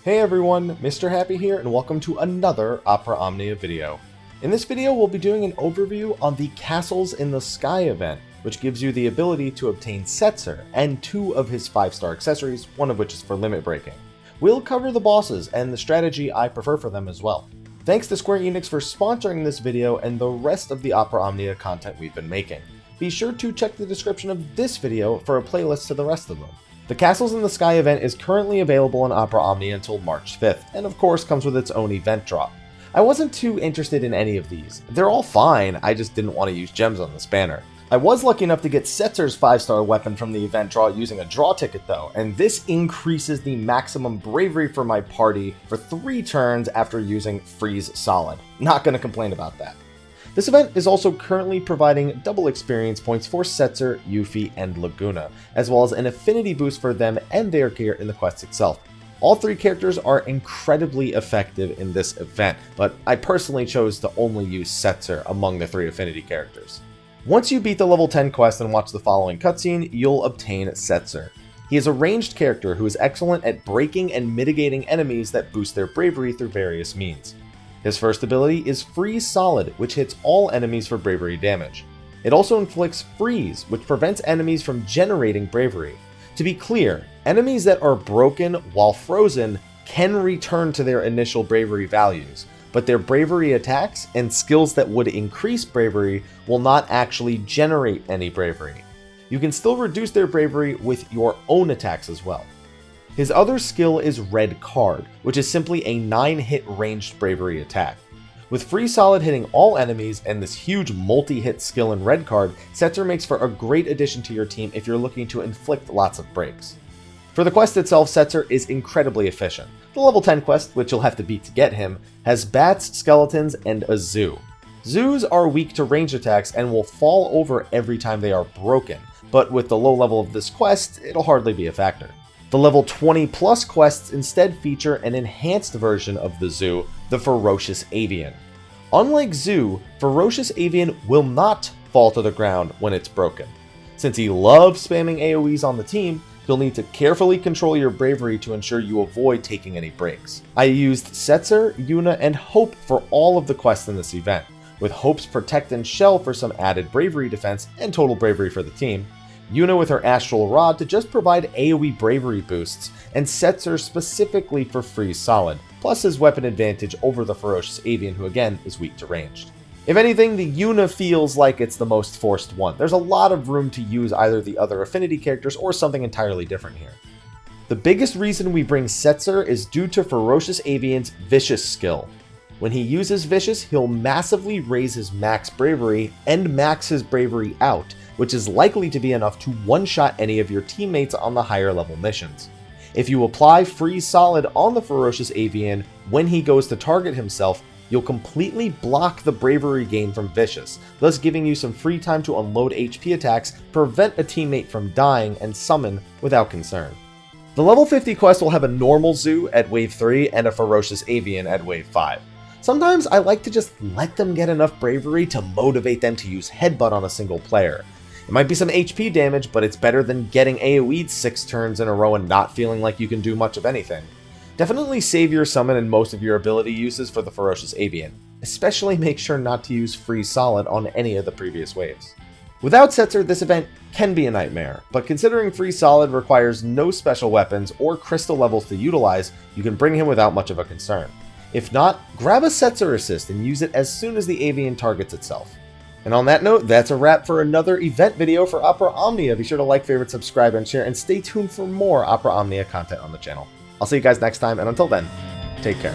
Hey everyone, Mr. Happy here, and welcome to another Opera Omnia video. In this video, we'll be doing an overview on the Castles in the Sky event, which gives you the ability to obtain Setzer and 2 of his 5-star accessories, one of which is for limit breaking. We'll cover the bosses and the strategy I prefer for them as well. Thanks to Square Enix for sponsoring this video and the rest of the Opera Omnia content we've been making. Be sure to check the description of this video for a playlist to the rest of them. The Castles in the Sky event is currently available on Opera Omnia until March 5th, and of course comes with its own event drop. I wasn't too interested in any of these. They're all fine, I just didn't want to use gems on this banner. I was lucky enough to get Setzer's 5-star weapon from the event draw using a draw ticket though, and this increases the maximum bravery for my party for 3 turns after using Freeze Solid. Not gonna complain about that. This event is also currently providing double experience points for Setzer, Yuffie, and Laguna, as well as an affinity boost for them and their gear in the quest itself. All 3 characters are incredibly effective in this event, but I personally chose to only use Setzer among the 3 affinity characters. Once you beat the level 10 quest and watch the following cutscene, you'll obtain Setzer. He is a ranged character who is excellent at breaking and mitigating enemies that boost their bravery through various means. His first ability is Freeze Solid, which hits all enemies for bravery damage. It also inflicts Freeze, which prevents enemies from generating bravery. To be clear, enemies that are broken while frozen can return to their initial bravery values, but their bravery attacks and skills that would increase bravery will not actually generate any bravery. You can still reduce their bravery with your own attacks as well. His other skill is Red Card, which is simply a 9-hit ranged bravery attack. With Freeze Solid hitting all enemies and this huge multi-hit skill in Red Card, Setzer makes for a great addition to your team if you're looking to inflict lots of breaks. For the quest itself, Setzer is incredibly efficient. The level 10 quest, which you'll have to beat to get him, has bats, skeletons, and a zoo. Zoos are weak to ranged attacks and will fall over every time they are broken, but with the low level of this quest, it'll hardly be a factor. The level 20 plus quests instead feature an enhanced version of the zoo, the Ferocious Avian. Unlike Zoo, Ferocious Avian will not fall to the ground when it's broken. Since he loves spamming AoEs on the team, you'll need to carefully control your bravery to ensure you avoid taking any breaks. I used Setzer, Yuna, and Hope for all of the quests in this event, with Hope's Protect and Shell for some added bravery defense and total bravery for the team, Yuna with her Astral Rod to just provide AoE bravery boosts, and Setzer specifically for Freeze Solid, plus his weapon advantage over the Ferocious Avian, who again is weak to ranged. If anything, the Yuna feels like it's the most forced one. There's a lot of room to use either the other affinity characters or something entirely different here. The biggest reason we bring Setzer is due to Ferocious Avian's Vicious skill. When he uses Vicious, he'll massively raise his max bravery and max his bravery out, which is likely to be enough to one-shot any of your teammates on the higher level missions. If you apply Freeze Solid on the Ferocious Avian when he goes to target himself, you'll completely block the bravery gain from Vicious, thus giving you some free time to unload HP attacks, prevent a teammate from dying, and summon without concern. The level 50 quest will have a normal zoo at wave 3 and a Ferocious Avian at wave 5. Sometimes I like to just let them get enough bravery to motivate them to use Headbutt on a single player. It might be some HP damage, but it's better than getting AoE'd 6 turns in a row and not feeling like you can do much of anything. Definitely save your summon and most of your ability uses for the Ferocious Avian. Especially make sure not to use Freeze Solid on any of the previous waves. Without Setzer, this event can be a nightmare, but considering Freeze Solid requires no special weapons or crystal levels to utilize, you can bring him without much of a concern. If not, grab a Setzer assist and use it as soon as the Avian targets itself. And on that note, that's a wrap for another event video for Opera Omnia. Be sure to like, favorite, subscribe, and share, and stay tuned for more Opera Omnia content on the channel. I'll see you guys next time, and until then, take care.